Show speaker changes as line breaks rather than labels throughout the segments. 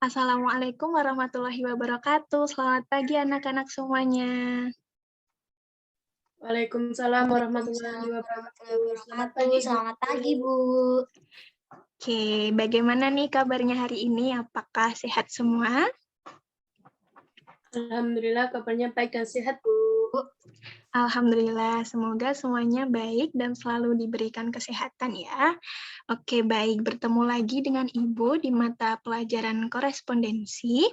Assalamualaikum warahmatullahi wabarakatuh. Selamat pagi anak-anak semuanya.
Waalaikumsalam warahmatullahi
Waalaikumsalam warahmatullahi
wabarakatuh. Selamat
wabarakatuh.
pagi, Bu.
Selamat pagi, Bu.
Oke, bagaimana nih kabarnya hari ini? Apakah sehat semua?
Alhamdulillah kabarnya baik dan sehat, Bu.
Alhamdulillah, semoga semuanya baik dan selalu diberikan kesehatan ya. Oke, baik. Bertemu lagi dengan Ibu di mata pelajaran korespondensi.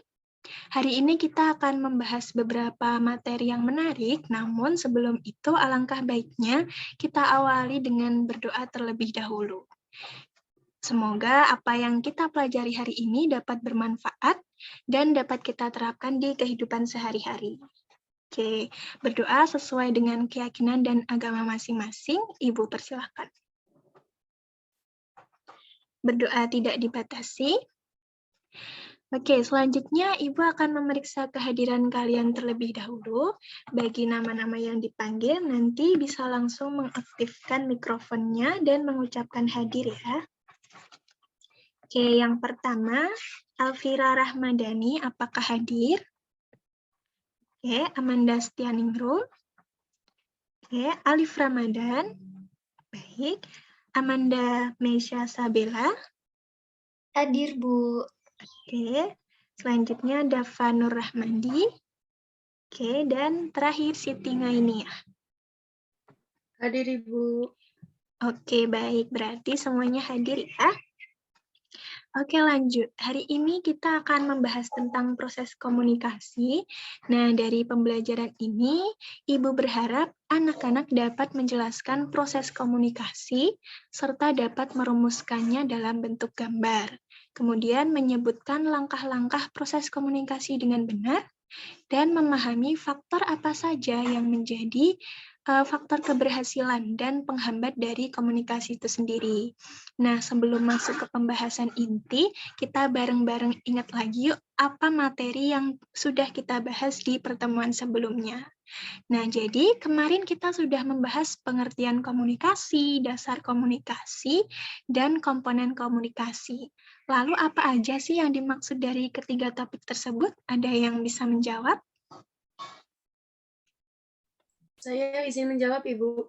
Hari ini kita akan membahas beberapa materi yang menarik, namun sebelum itu alangkah baiknya kita awali dengan berdoa terlebih dahulu. Semoga apa yang kita pelajari hari ini dapat bermanfaat dan dapat kita terapkan di kehidupan sehari-hari. Oke, berdoa sesuai dengan keyakinan dan agama masing-masing. Ibu persilahkan. Berdoa tidak dibatasi. Oke, selanjutnya Ibu akan memeriksa kehadiran kalian terlebih dahulu. Bagi nama-nama yang dipanggil, nanti bisa langsung mengaktifkan mikrofonnya dan mengucapkan hadir ya. Oke, yang pertama, Alvira Rahmadani, apakah hadir? Oke, Amanda Stianingrum. Oke, Alif Ramadan. Baik. Amanda Meisha Sabela.
Hadir, Bu.
Oke, selanjutnya Dava Nur Rahmandi. Oke, dan terakhir Siti Ngainia.
Hadir, Ibu.
Oke, baik. Berarti semuanya hadir ya. Oke, lanjut. Hari ini kita akan membahas tentang proses komunikasi. Nah, dari pembelajaran ini, Ibu berharap anak-anak dapat menjelaskan proses komunikasi serta dapat merumuskannya dalam bentuk gambar. Kemudian menyebutkan langkah-langkah proses komunikasi dengan benar dan memahami faktor apa saja yang menjadi faktor keberhasilan dan penghambat dari komunikasi itu sendiri. Nah, sebelum masuk ke pembahasan inti, kita bareng-bareng ingat lagi yuk apa materi yang sudah kita bahas di pertemuan sebelumnya. Nah, jadi kemarin kita sudah membahas pengertian komunikasi, dasar komunikasi, dan komponen komunikasi. Lalu apa aja sih yang dimaksud dari ketiga topik tersebut? Ada yang bisa menjawab?
Saya izin menjawab, Ibu.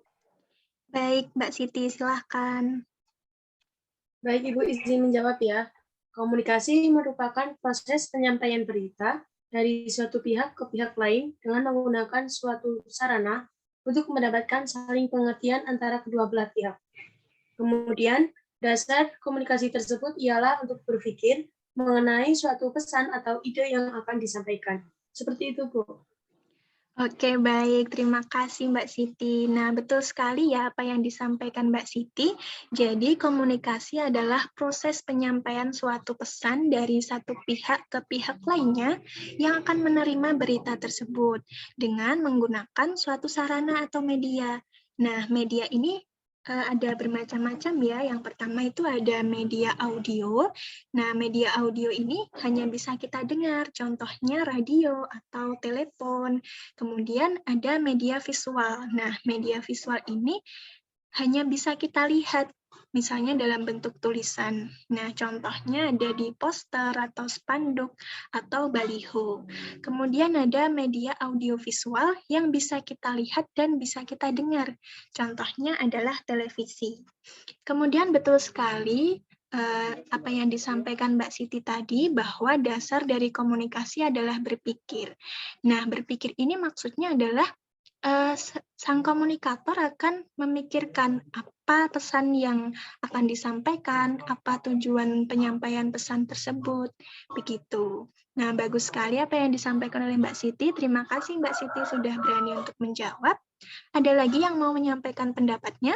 Baik, Mbak Siti, silahkan.
Baik, Ibu izin menjawab ya. Komunikasi merupakan proses penyampaian berita dari suatu pihak ke pihak lain dengan menggunakan suatu sarana untuk mendapatkan saling pengertian antara kedua belah pihak. Kemudian, dasar komunikasi tersebut ialah untuk berpikir mengenai suatu pesan atau ide yang akan disampaikan. Seperti itu, Bu.
Oke, baik. Terima kasih, Mbak Siti. Nah, betul sekali ya apa yang disampaikan Mbak Siti. Jadi, komunikasi adalah proses penyampaian suatu pesan dari satu pihak ke pihak lainnya yang akan menerima berita tersebut dengan menggunakan suatu sarana atau media. Nah, media ini ada bermacam-macam ya. Yang pertama itu ada media audio. Nah, media audio ini hanya bisa kita dengar, contohnya radio atau telepon. Kemudian ada media visual. Nah, media visual ini hanya bisa kita lihat, misalnya dalam bentuk tulisan. Nah, contohnya ada di poster atau spanduk atau baliho. Kemudian ada media audiovisual yang bisa kita lihat dan bisa kita dengar. Contohnya adalah televisi. Kemudian betul sekali apa yang disampaikan Mbak Siti tadi, bahwa dasar dari komunikasi adalah berpikir. Nah, berpikir ini maksudnya adalah sang komunikator akan memikirkan apa pesan yang akan disampaikan, apa tujuan penyampaian pesan tersebut, begitu. Nah, bagus sekali apa yang disampaikan oleh Mbak Siti. Terima kasih Mbak Siti sudah berani untuk menjawab. Ada lagi yang mau menyampaikan pendapatnya?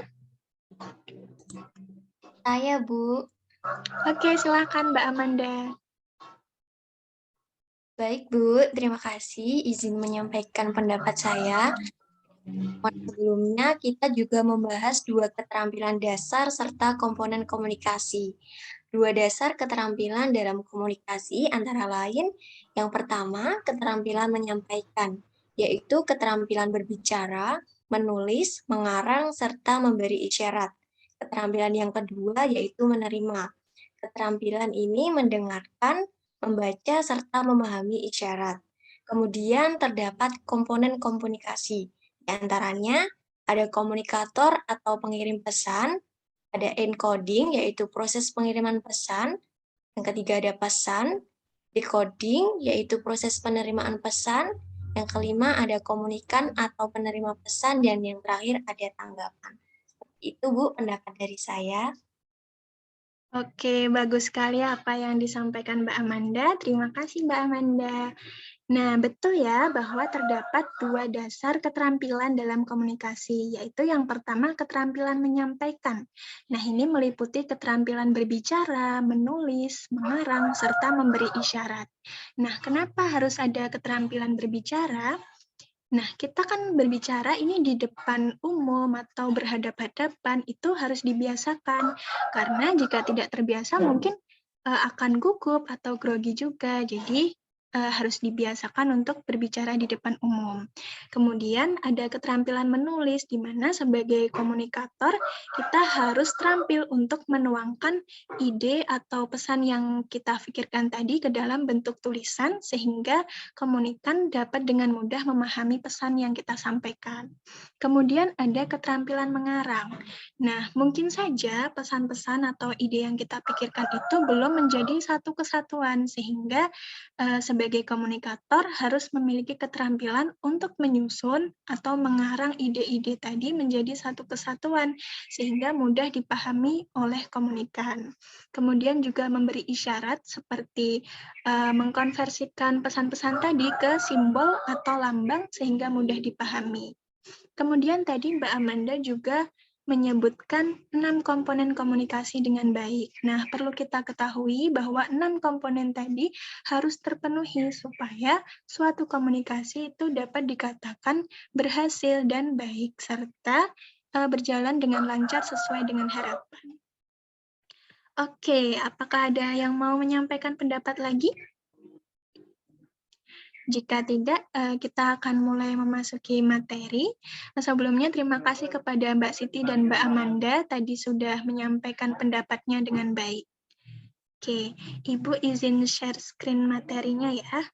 Saya, Bu.
Oke, silakan Mbak Amanda.
Baik, Bu. Terima kasih izin menyampaikan pendapat saya. Sebelumnya, kita juga membahas dua keterampilan dasar serta komponen komunikasi. Dua dasar keterampilan dalam komunikasi antara lain, yang pertama, keterampilan menyampaikan, yaitu keterampilan berbicara, menulis, mengarang, serta memberi isyarat. Keterampilan yang kedua yaitu menerima. Keterampilan ini mendengarkan, membaca, serta memahami isyarat. Kemudian terdapat komponen komunikasi. Di antaranya ada komunikator atau pengirim pesan, ada encoding yaitu proses pengiriman pesan, yang ketiga ada pesan, decoding yaitu proses penerimaan pesan, yang kelima ada komunikan atau penerima pesan, dan yang terakhir ada tanggapan. Itu Bu pendapat dari saya.
Oke, bagus sekali apa yang disampaikan Mbak Amanda. Terima kasih Mbak Amanda. Nah, betul ya bahwa terdapat dua dasar keterampilan dalam komunikasi, yaitu yang pertama keterampilan menyampaikan. Nah, ini meliputi keterampilan berbicara, menulis, mengarang, serta memberi isyarat. Nah, kenapa harus ada keterampilan berbicara? Nah, kita kan berbicara ini di depan umum atau berhadap-hadapan, itu harus dibiasakan. Karena jika tidak terbiasa mungkin akan gugup atau grogi juga. Jadi, harus dibiasakan untuk berbicara di depan umum. Kemudian ada keterampilan menulis, di mana sebagai komunikator kita harus terampil untuk menuangkan ide atau pesan yang kita pikirkan tadi ke dalam bentuk tulisan, sehingga komunikan dapat dengan mudah memahami pesan yang kita sampaikan. Kemudian ada keterampilan mengarang. Nah, mungkin saja pesan-pesan atau ide yang kita pikirkan itu belum menjadi satu kesatuan, sehingga sebagai komunikator harus memiliki keterampilan untuk menyusun atau mengarang ide-ide tadi menjadi satu kesatuan, sehingga mudah dipahami oleh komunikan. Kemudian juga memberi isyarat seperti mengkonversikan pesan-pesan tadi ke simbol atau lambang sehingga mudah dipahami. Kemudian tadi Mbak Amanda juga menyebutkan 6 komponen komunikasi dengan baik. Nah, perlu kita ketahui bahwa 6 komponen tadi harus terpenuhi supaya suatu komunikasi itu dapat dikatakan berhasil dan baik, serta berjalan dengan lancar sesuai dengan harapan. Oke, apakah ada yang mau menyampaikan pendapat lagi? Jika tidak, kita akan mulai memasuki materi. Sebelumnya, terima kasih kepada Mbak Siti dan Mbak Amanda, tadi sudah menyampaikan pendapatnya dengan baik. Oke, Ibu izin share screen materinya ya.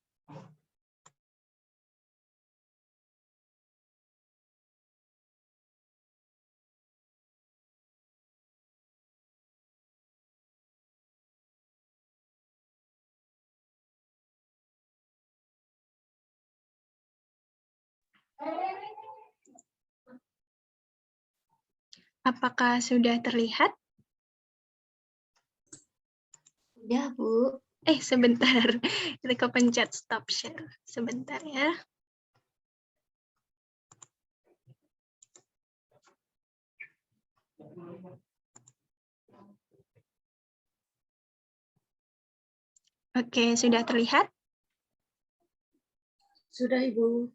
Apakah sudah terlihat?
Sudah, Bu.
Sebentar. Kita kepencet stop share. Sebentar ya. Oke, sudah terlihat?
Sudah, Ibu.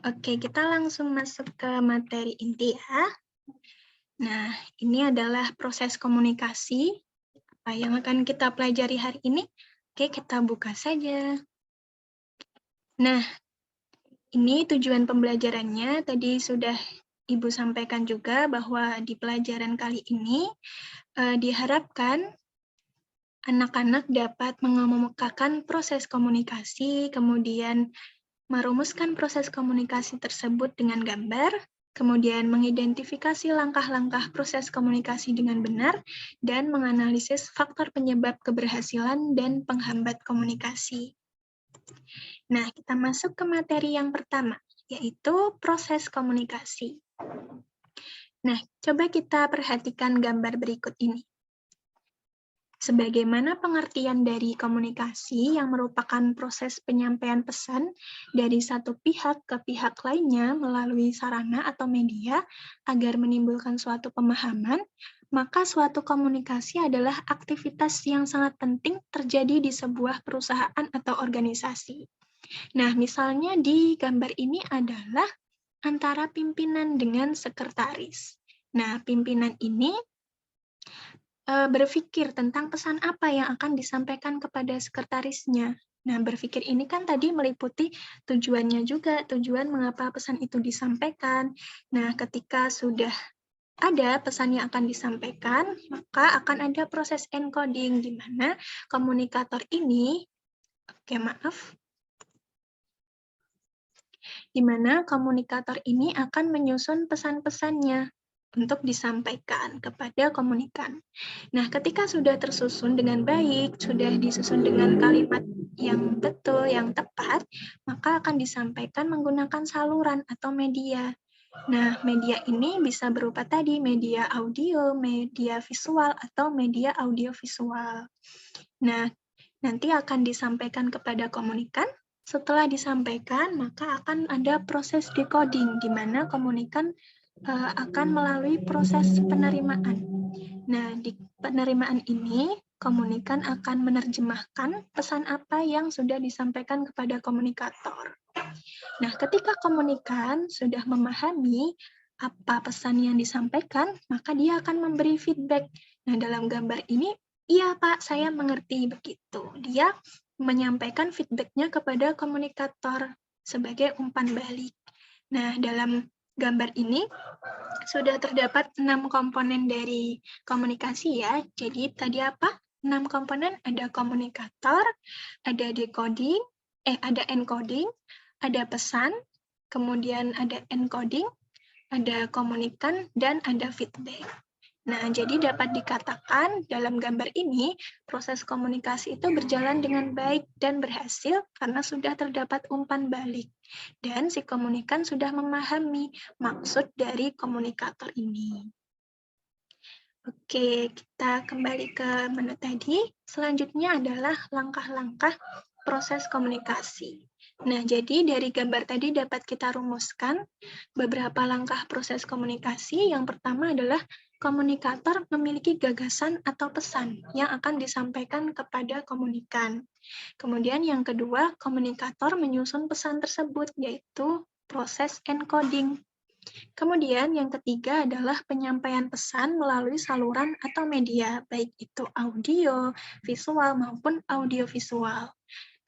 Oke, kita langsung masuk ke materi inti ya. Nah, ini adalah proses komunikasi. Apa yang akan kita pelajari hari ini? Oke, kita buka saja. Nah, ini tujuan pembelajarannya. Tadi sudah Ibu sampaikan juga bahwa di pelajaran kali ini diharapkan anak-anak dapat mengemukakan proses komunikasi, kemudian merumuskan proses komunikasi tersebut dengan gambar, kemudian mengidentifikasi langkah-langkah proses komunikasi dengan benar, dan menganalisis faktor penyebab keberhasilan dan penghambat komunikasi. Nah, kita masuk ke materi yang pertama, yaitu proses komunikasi. Nah, coba kita perhatikan gambar berikut ini. Sebagaimana pengertian dari komunikasi yang merupakan proses penyampaian pesan dari satu pihak ke pihak lainnya melalui sarana atau media agar menimbulkan suatu pemahaman, maka suatu komunikasi adalah aktivitas yang sangat penting terjadi di sebuah perusahaan atau organisasi. Nah, misalnya di gambar ini adalah antara pimpinan dengan sekretaris. Nah, pimpinan ini berpikir tentang pesan apa yang akan disampaikan kepada sekretarisnya. Nah, berpikir ini kan tadi meliputi tujuannya juga, tujuan mengapa pesan itu disampaikan. Nah, ketika sudah ada pesan yang akan disampaikan, maka akan ada proses encoding, di mana komunikator ini, di mana komunikator ini akan menyusun pesan-pesannya untuk disampaikan kepada komunikan. Nah, ketika sudah tersusun dengan baik, sudah disusun dengan kalimat yang betul, yang tepat, maka akan disampaikan menggunakan saluran atau media. Nah, media ini bisa berupa tadi media audio, media visual, atau media audiovisual. Nah, nanti akan disampaikan kepada komunikan. Setelah disampaikan, maka akan ada proses decoding, di mana komunikan akan melalui proses penerimaan. Nah, di penerimaan ini, komunikan akan menerjemahkan pesan apa yang sudah disampaikan kepada komunikator. Nah, ketika komunikan sudah memahami apa pesan yang disampaikan, maka dia akan memberi feedback. Nah, dalam gambar ini, iya Pak, saya mengerti begitu. Dia menyampaikan feedback-nya kepada komunikator sebagai umpan balik. Nah, dalam gambar ini sudah terdapat 6 komponen dari komunikasi ya. Jadi tadi apa? 6 komponen, ada komunikator, ada decoding, ada encoding, ada pesan, kemudian ada encoding, ada komunikan, dan ada feedback. Nah, jadi dapat dikatakan dalam gambar ini, proses komunikasi itu berjalan dengan baik dan berhasil karena sudah terdapat umpan balik. Dan si komunikan sudah memahami maksud dari komunikator ini. Oke, kita kembali ke menu tadi. Selanjutnya adalah langkah-langkah proses komunikasi. Nah, jadi dari gambar tadi dapat kita rumuskan beberapa langkah proses komunikasi. Yang pertama adalah komunikator memiliki gagasan atau pesan yang akan disampaikan kepada komunikan. Kemudian yang kedua, komunikator menyusun pesan tersebut, yaitu proses encoding. Kemudian yang ketiga adalah penyampaian pesan melalui saluran atau media, baik itu audio, visual, maupun audiovisual.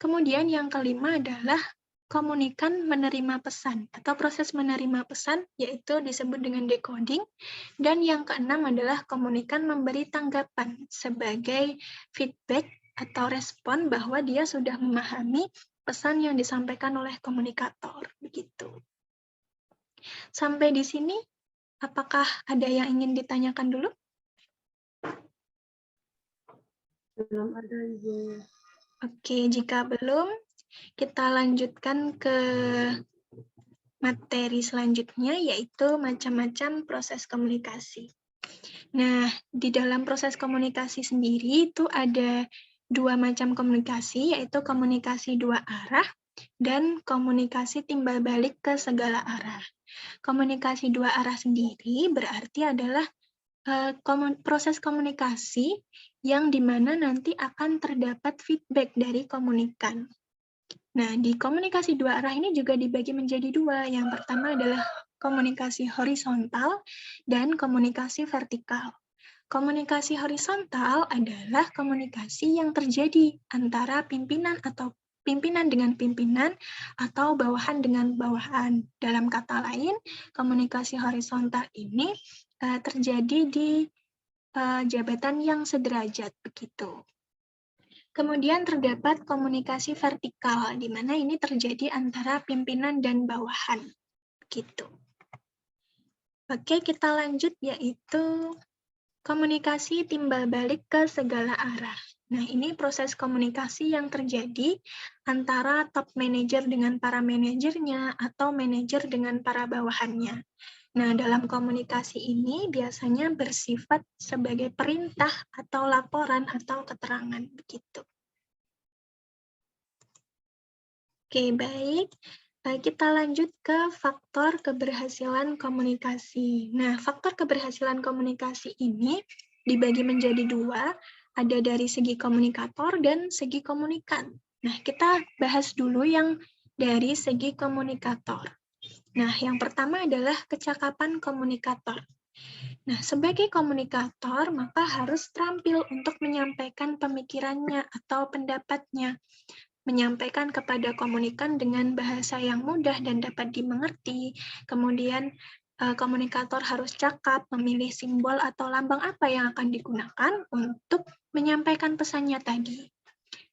Kemudian yang kelima adalah komunikan menerima pesan atau proses menerima pesan, yaitu disebut dengan decoding. Dan yang keenam adalah komunikan memberi tanggapan sebagai feedback atau respon bahwa dia sudah memahami pesan yang disampaikan oleh komunikator. Begitu. Sampai di sini, apakah ada yang ingin ditanyakan dulu?
Belum ada, Ibu.
Oke, jika belum, kita lanjutkan ke materi selanjutnya, yaitu macam-macam proses komunikasi. Nah, di dalam proses komunikasi sendiri itu ada dua macam komunikasi, yaitu komunikasi dua arah dan komunikasi timbal balik ke segala arah. Komunikasi dua arah sendiri berarti adalah proses komunikasi yang dimana nanti akan terdapat feedback dari komunikan. Nah, di komunikasi dua arah ini juga dibagi menjadi dua. Yang pertama adalah komunikasi horizontal dan komunikasi vertikal. Komunikasi horizontal adalah komunikasi yang terjadi antara pimpinan atau pimpinan dengan pimpinan atau bawahan dengan bawahan. Dalam kata lain, komunikasi horizontal ini terjadi di jabatan yang sederajat begitu. Kemudian terdapat komunikasi vertikal, di mana ini terjadi antara pimpinan dan bawahan. Gitu. Oke, kita lanjut, yaitu komunikasi timbal balik ke segala arah. Nah, ini proses komunikasi yang terjadi antara top manager dengan para manajernya atau manajer dengan para bawahannya. Nah, dalam komunikasi ini biasanya bersifat sebagai perintah atau laporan atau keterangan begitu. Oke, baik. Kita lanjut ke faktor keberhasilan komunikasi. Nah, faktor keberhasilan komunikasi ini dibagi menjadi dua, ada dari segi komunikator dan segi komunikan. Nah, kita bahas dulu yang dari segi komunikator. Nah, yang pertama adalah kecakapan komunikator. Nah, sebagai komunikator, maka harus terampil untuk menyampaikan pemikirannya atau pendapatnya, menyampaikan kepada komunikan dengan bahasa yang mudah dan dapat dimengerti, kemudian komunikator harus cakap, memilih simbol atau lambang apa yang akan digunakan untuk menyampaikan pesannya tadi.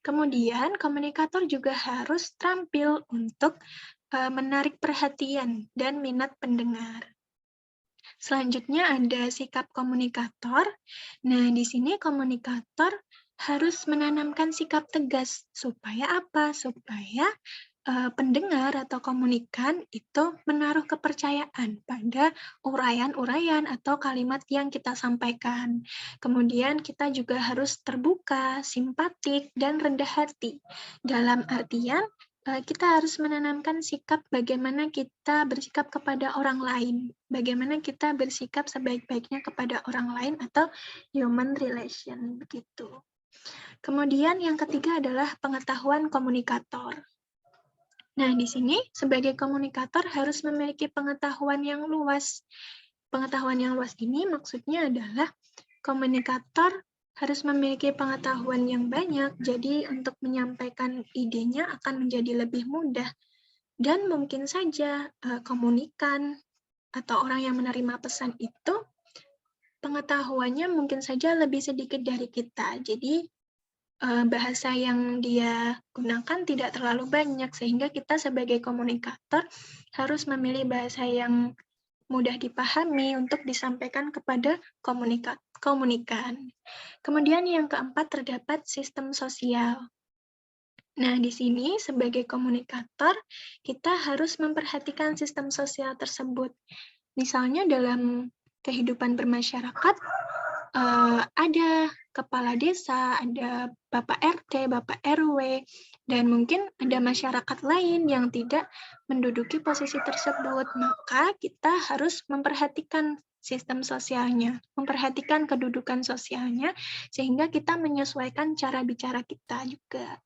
Kemudian, komunikator juga harus terampil untuk menarik perhatian dan minat pendengar. Selanjutnya ada sikap komunikator. Nah, di sini komunikator harus menanamkan sikap tegas. Supaya apa? Supaya pendengar atau komunikan itu menaruh kepercayaan pada uraian-uraian atau kalimat yang kita sampaikan. Kemudian kita juga harus terbuka, simpatik, dan rendah hati. Dalam artian, kita harus menanamkan sikap bagaimana kita bersikap kepada orang lain, bagaimana kita bersikap sebaik-baiknya kepada orang lain atau human relation, begitu. Kemudian yang ketiga adalah pengetahuan komunikator. Nah, di sini sebagai komunikator harus memiliki pengetahuan yang luas. Pengetahuan yang luas ini maksudnya adalah komunikator harus memiliki pengetahuan yang banyak, jadi untuk menyampaikan idenya akan menjadi lebih mudah. Dan mungkin saja komunikan atau orang yang menerima pesan itu pengetahuannya mungkin saja lebih sedikit dari kita. Jadi bahasa yang dia gunakan tidak terlalu banyak, sehingga kita sebagai komunikator harus memilih bahasa yang mudah dipahami untuk disampaikan kepada komunikan. Kemudian yang keempat terdapat sistem sosial. Nah, di sini sebagai komunikator, kita harus memperhatikan sistem sosial tersebut. Misalnya dalam kehidupan bermasyarakat, ada kepala desa, ada Bapak RT, Bapak RW, dan mungkin ada masyarakat lain yang tidak menduduki posisi tersebut. Maka kita harus memperhatikan sistem sosialnya, memperhatikan kedudukan sosialnya, sehingga kita menyesuaikan cara bicara kita juga.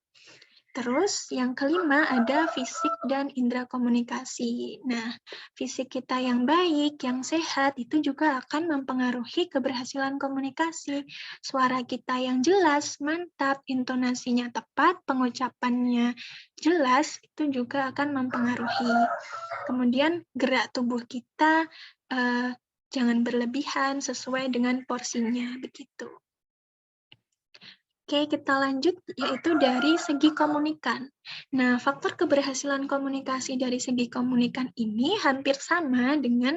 Terus yang kelima ada fisik dan indera komunikasi. Nah, fisik kita yang baik, yang sehat, itu juga akan mempengaruhi keberhasilan komunikasi. Suara kita yang jelas, mantap, intonasinya tepat, pengucapannya jelas, itu juga akan mempengaruhi. Kemudian gerak tubuh kita jangan berlebihan, sesuai dengan porsinya, begitu. Oke, kita lanjut, yaitu dari segi komunikan. Nah, faktor keberhasilan komunikasi dari segi komunikan ini hampir sama dengan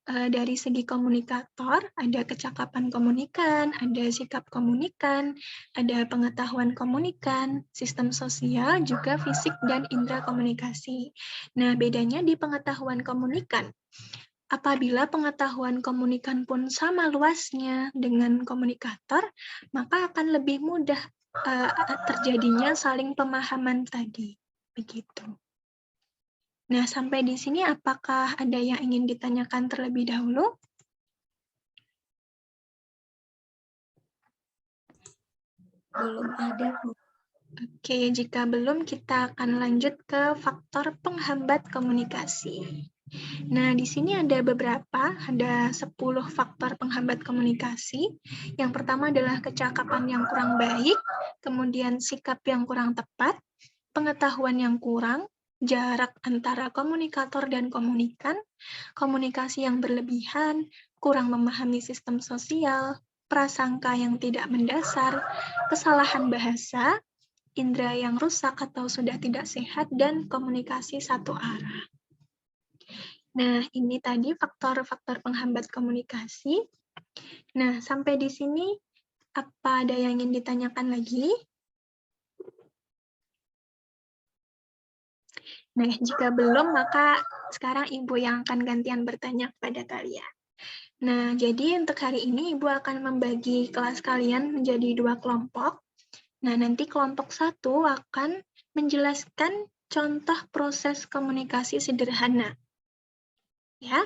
dari segi komunikator, ada kecakapan komunikan, ada sikap komunikan, ada pengetahuan komunikan, sistem sosial, juga fisik dan indera komunikasi. Nah, bedanya di pengetahuan komunikan. Apabila pengetahuan komunikan pun sama luasnya dengan komunikator, maka akan lebih mudah terjadinya saling pemahaman tadi. Begitu. Nah, sampai di sini apakah ada yang ingin ditanyakan terlebih dahulu?
Belum ada, Bu.
Oke, jika belum, kita akan lanjut ke faktor penghambat komunikasi. Nah, di sini ada beberapa, ada 10 faktor penghambat komunikasi. Yang pertama adalah kecakapan yang kurang baik, kemudian sikap yang kurang tepat, pengetahuan yang kurang, jarak antara komunikator dan komunikan, komunikasi yang berlebihan, kurang memahami sistem sosial, prasangka yang tidak mendasar, kesalahan bahasa, indera yang rusak atau sudah tidak sehat, dan komunikasi satu arah. Nah, ini tadi faktor-faktor penghambat komunikasi. Nah, sampai di sini, apa ada yang ingin ditanyakan lagi? Nah, jika belum, maka sekarang Ibu yang akan gantian bertanya kepada kalian. Nah, jadi untuk hari ini Ibu akan membagi kelas kalian menjadi 2 kelompok. Nah, nanti kelompok 1 akan menjelaskan contoh proses komunikasi sederhana. Ya,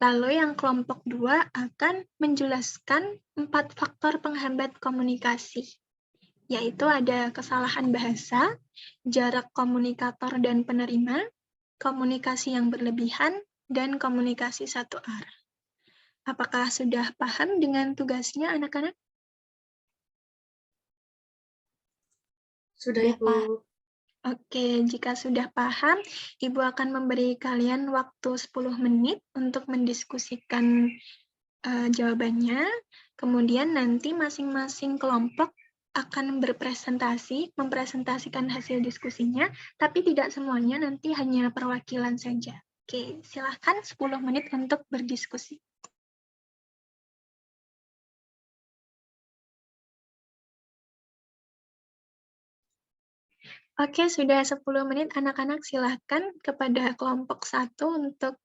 lalu yang kelompok 2 akan menjelaskan 4 faktor penghambat komunikasi, yaitu ada kesalahan bahasa, jarak komunikator dan penerima, komunikasi yang berlebihan, dan komunikasi satu arah. Apakah sudah paham dengan tugasnya, anak-anak?
Sudah, Ibu.
Oke, jika sudah paham, Ibu akan memberi kalian waktu 10 menit untuk mendiskusikan jawabannya. Kemudian nanti masing-masing kelompok akan berpresentasi, mempresentasikan hasil diskusinya, tapi tidak semuanya, nanti hanya perwakilan saja. Oke, silahkan 10 menit untuk berdiskusi. Oke, sudah 10 menit anak-anak, silahkan kepada kelompok 1 untuk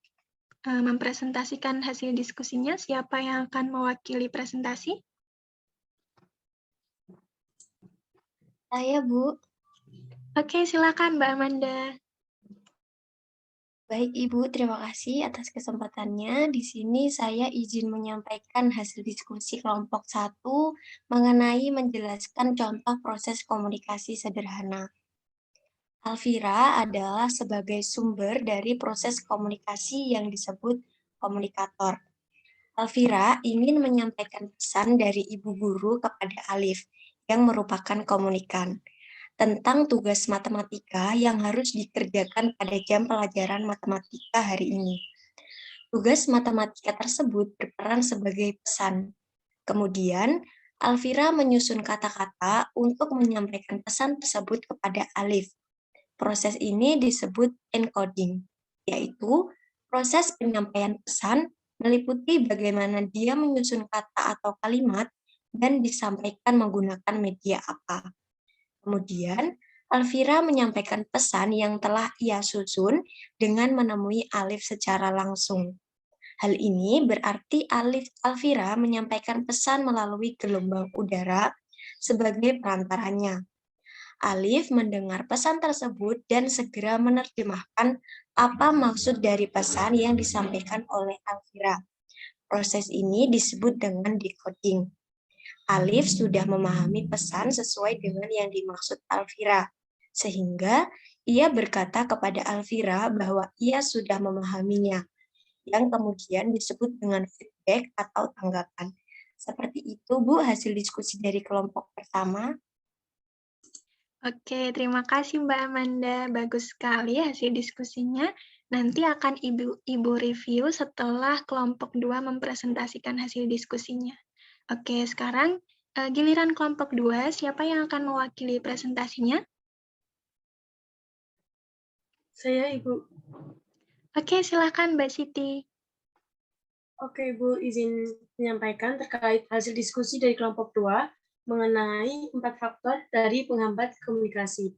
mempresentasikan hasil diskusinya. Siapa yang akan mewakili presentasi?
Saya, Bu.
Oke, silakan Mbak Amanda.
Baik, Ibu, terima kasih atas kesempatannya. Di sini saya izin menyampaikan hasil diskusi kelompok 1 mengenai menjelaskan contoh proses komunikasi sederhana. Alvira adalah sebagai sumber dari proses komunikasi yang disebut komunikator. Alvira ingin menyampaikan pesan dari ibu guru kepada Alif, yang merupakan komunikan, tentang tugas matematika yang harus dikerjakan pada jam pelajaran matematika hari ini. Tugas matematika tersebut berperan sebagai pesan. Kemudian, Alvira menyusun kata-kata untuk menyampaikan pesan tersebut kepada Alif. Proses ini disebut encoding, yaitu proses penyampaian pesan meliputi bagaimana dia menyusun kata atau kalimat dan disampaikan menggunakan media apa. Kemudian, Alvira menyampaikan pesan yang telah ia susun dengan menemui Alif secara langsung. Hal ini berarti Alvira menyampaikan pesan melalui gelombang udara sebagai perantaranya. Alif mendengar pesan tersebut dan segera menerjemahkan apa maksud dari pesan yang disampaikan oleh Alvira. Proses ini disebut dengan decoding. Alif sudah memahami pesan sesuai dengan yang dimaksud Alvira, sehingga ia berkata kepada Alvira bahwa ia sudah memahaminya, yang kemudian disebut dengan feedback atau tanggapan. Seperti itu, Bu, hasil diskusi dari kelompok pertama.
Oke, terima kasih Mbak Amanda. Bagus sekali hasil diskusinya. Nanti akan Ibu review setelah kelompok 2 mempresentasikan hasil diskusinya. Oke, sekarang giliran kelompok 2, siapa yang akan mewakili presentasinya?
Saya, Ibu.
Oke, silakan Mbak Siti.
Oke, Ibu, izin menyampaikan terkait hasil diskusi dari kelompok 2 mengenai 4 faktor dari penghambat komunikasi.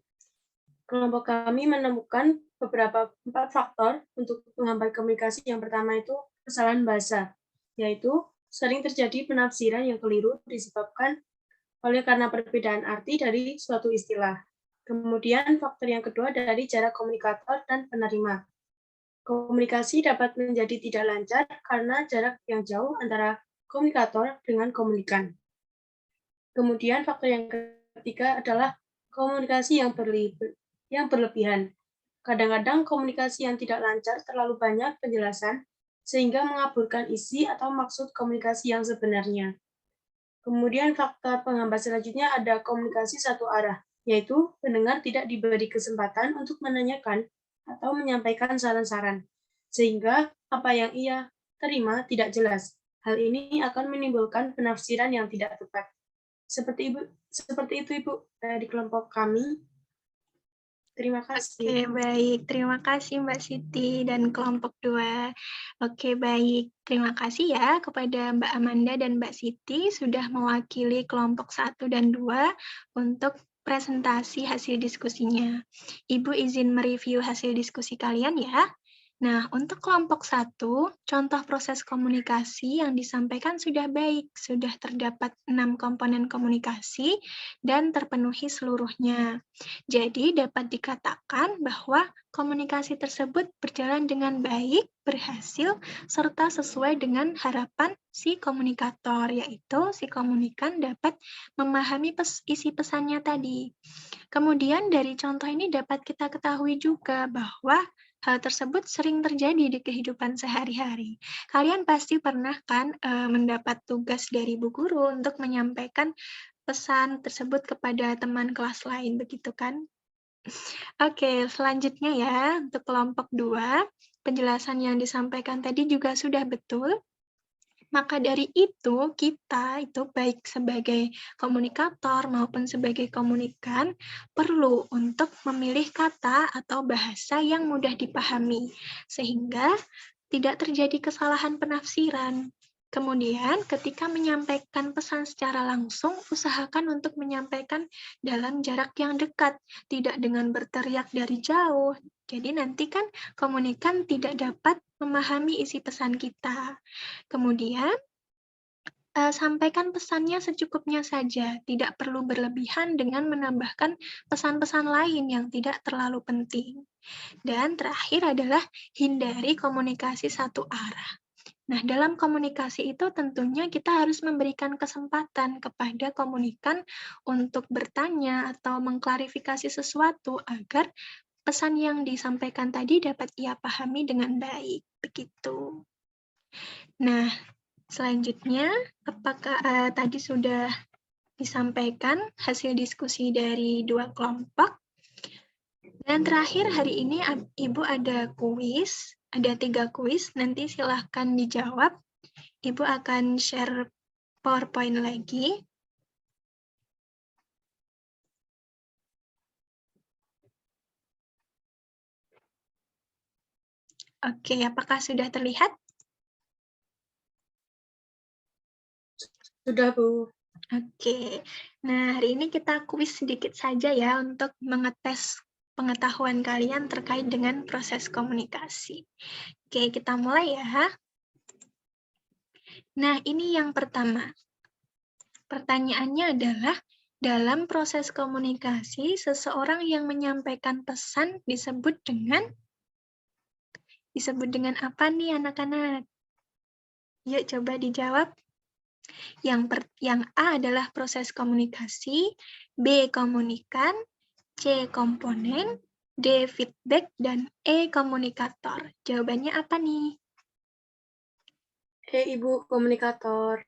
Kelompok kami menemukan beberapa 4 faktor untuk penghambat komunikasi. Yang pertama itu kesalahan bahasa, yaitu sering terjadi penafsiran yang keliru disebabkan oleh karena perbedaan arti dari suatu istilah. Kemudian faktor yang kedua dari jarak komunikator dan penerima. Komunikasi dapat menjadi tidak lancar karena jarak yang jauh antara komunikator dengan komunikan. Kemudian faktor yang ketiga adalah komunikasi yang berlebihan. Kadang-kadang komunikasi yang tidak lancar terlalu banyak penjelasan sehingga mengaburkan isi atau maksud komunikasi yang sebenarnya. Kemudian faktor penghambat selanjutnya ada komunikasi satu arah, yaitu pendengar tidak diberi kesempatan untuk menanyakan atau menyampaikan saran-saran, sehingga apa yang ia terima tidak jelas. Hal ini akan menimbulkan penafsiran yang tidak tepat. Seperti itu Ibu dari kelompok kami. Terima kasih.
Oke, baik. Terima kasih Mbak Siti dan kelompok 2. Oke, baik. Terima kasih ya kepada Mbak Amanda dan Mbak Siti sudah mewakili kelompok 1 dan 2 untuk presentasi hasil diskusinya. Ibu izin mereview hasil diskusi kalian ya. Nah, untuk kelompok 1, contoh proses komunikasi yang disampaikan sudah baik, sudah terdapat 6 komponen komunikasi dan terpenuhi seluruhnya. Jadi, dapat dikatakan bahwa komunikasi tersebut berjalan dengan baik, berhasil, serta sesuai dengan harapan si komunikator, yaitu si komunikan dapat memahami isi pesannya tadi. Kemudian dari contoh ini dapat kita ketahui juga bahwa hal tersebut sering terjadi di kehidupan sehari-hari. Kalian pasti pernah kan mendapat tugas dari Bu Guru untuk menyampaikan pesan tersebut kepada teman kelas lain, begitu kan? Oke, selanjutnya ya, untuk kelompok 2, penjelasan yang disampaikan tadi juga sudah betul. Maka dari itu, kita itu baik sebagai komunikator maupun sebagai komunikan perlu untuk memilih kata atau bahasa yang mudah dipahami, sehingga tidak terjadi kesalahan penafsiran. Kemudian, ketika menyampaikan pesan secara langsung, usahakan untuk menyampaikan dalam jarak yang dekat, tidak dengan berteriak dari jauh. Jadi nanti kan komunikan tidak dapat memahami isi pesan kita. Kemudian, sampaikan pesannya secukupnya saja, tidak perlu berlebihan dengan menambahkan pesan-pesan lain yang tidak terlalu penting. Dan terakhir adalah hindari komunikasi satu arah. Nah, dalam komunikasi itu tentunya kita harus memberikan kesempatan kepada komunikan untuk bertanya atau mengklarifikasi sesuatu agar pesan yang disampaikan tadi dapat ia pahami dengan baik. Begitu. Nah, selanjutnya, apakah tadi sudah disampaikan hasil diskusi dari 2 kelompok? Dan terakhir hari ini Ibu ada kuis, ada 3 kuis, nanti silahkan dijawab. Ibu akan share PowerPoint lagi. Oke, apakah sudah terlihat?
Sudah, Bu.
Oke, nah hari ini kita kuis sedikit saja ya untuk mengetes pengetahuan kalian terkait dengan proses komunikasi. Oke, kita mulai ya. Nah, ini yang pertama. Pertanyaannya adalah, dalam proses komunikasi, seseorang yang menyampaikan pesan disebut dengan apa nih anak-anak? Yuk coba dijawab. Yang A adalah proses komunikasi, B komunikan, C komponen, D feedback, dan E komunikator. Jawabannya apa nih?
Ibu komunikator.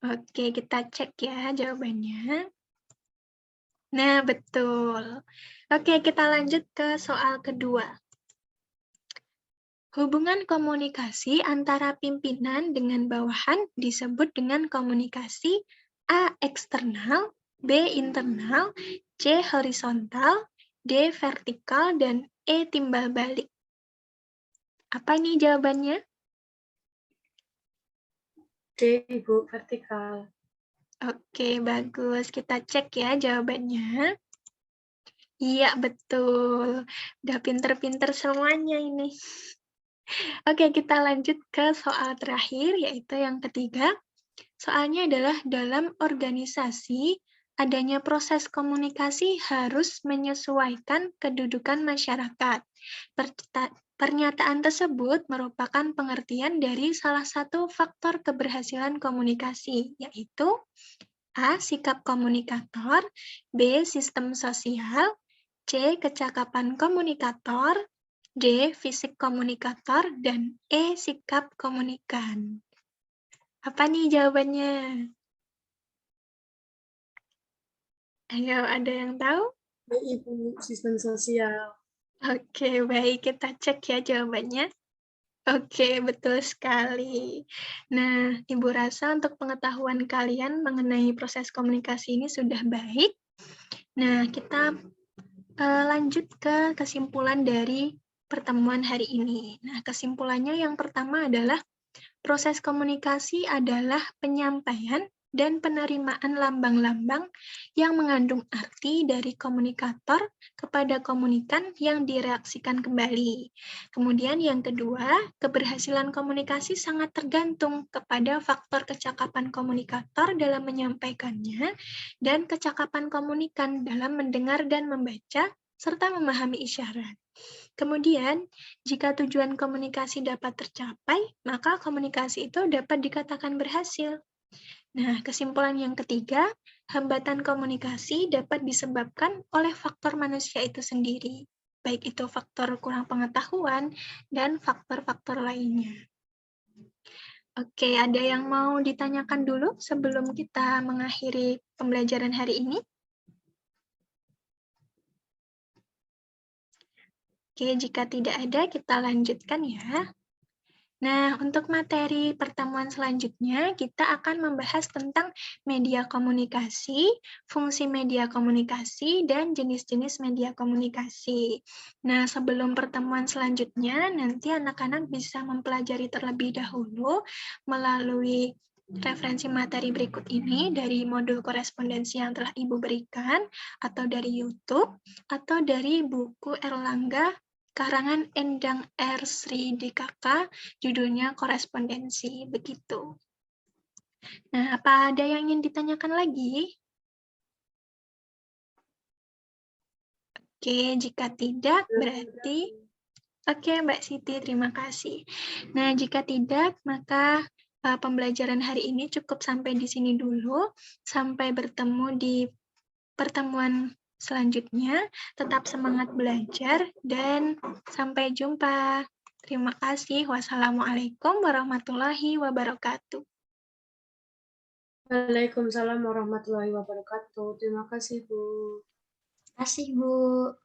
Oke, kita cek ya jawabannya. Nah, betul. Oke, kita lanjut ke soal kedua. Hubungan komunikasi antara pimpinan dengan bawahan disebut dengan komunikasi A. Eksternal, B. Internal, C. Horizontal, D. Vertikal, dan E. Timbal balik. Apa nih jawabannya?
D, Ibu, vertikal.
Oke, bagus. Kita cek ya jawabannya. Iya, betul. Udah pinter-pinter semuanya ini. Oke, kita lanjut ke soal terakhir, yaitu yang ketiga. Soalnya adalah dalam organisasi, adanya proses komunikasi harus menyesuaikan kedudukan masyarakat. Pernyataan tersebut merupakan pengertian dari salah satu faktor keberhasilan komunikasi, yaitu A. Sikap komunikator, B. Sistem sosial, C. Kecakapan komunikator, D. Fisik komunikator, dan E. Sikap komunikan. Apa nih jawabannya? Ayo, ada yang tahu?
D, Ibu, sistem sosial.
Oke, baik. Kita cek ya jawabannya. Oke, betul sekali. Nah, Ibu rasa untuk pengetahuan kalian mengenai proses komunikasi ini sudah baik. Nah, kita lanjut ke kesimpulan dari pertemuan hari ini. Nah, kesimpulannya yang pertama adalah proses komunikasi adalah penyampaian dan penerimaan lambang-lambang yang mengandung arti dari komunikator kepada komunikan yang direaksikan kembali. Kemudian yang kedua, keberhasilan komunikasi sangat tergantung kepada faktor kecakapan komunikator dalam menyampaikannya dan kecakapan komunikan dalam mendengar dan membaca serta memahami isyarat. Kemudian, jika tujuan komunikasi dapat tercapai, maka komunikasi itu dapat dikatakan berhasil. Nah, kesimpulan yang ketiga, hambatan komunikasi dapat disebabkan oleh faktor manusia itu sendiri, baik itu faktor kurang pengetahuan dan faktor-faktor lainnya. Oke, ada yang mau ditanyakan dulu sebelum kita mengakhiri pembelajaran hari ini? Oke, jika tidak ada, kita lanjutkan ya. Nah, untuk materi pertemuan selanjutnya, kita akan membahas tentang media komunikasi, fungsi media komunikasi, dan jenis-jenis media komunikasi. Nah, sebelum pertemuan selanjutnya, nanti anak-anak bisa mempelajari terlebih dahulu melalui referensi materi berikut ini dari modul korespondensi yang telah Ibu berikan, atau dari YouTube, atau dari buku Erlangga karangan Endang R. Sri DKK, judulnya korespondensi, begitu. Nah, apa ada yang ingin ditanyakan lagi? Oke, jika tidak, berarti... Oke, Mbak Siti, terima kasih. Nah, jika tidak, maka pembelajaran hari ini cukup sampai di sini dulu. Sampai bertemu di pertemuan selanjutnya. Tetap semangat belajar dan sampai jumpa. Terima kasih. Wassalamualaikum warahmatullahi wabarakatuh.
Waalaikumsalam warahmatullahi wabarakatuh. Terima kasih, Bu.
Terima kasih, Bu.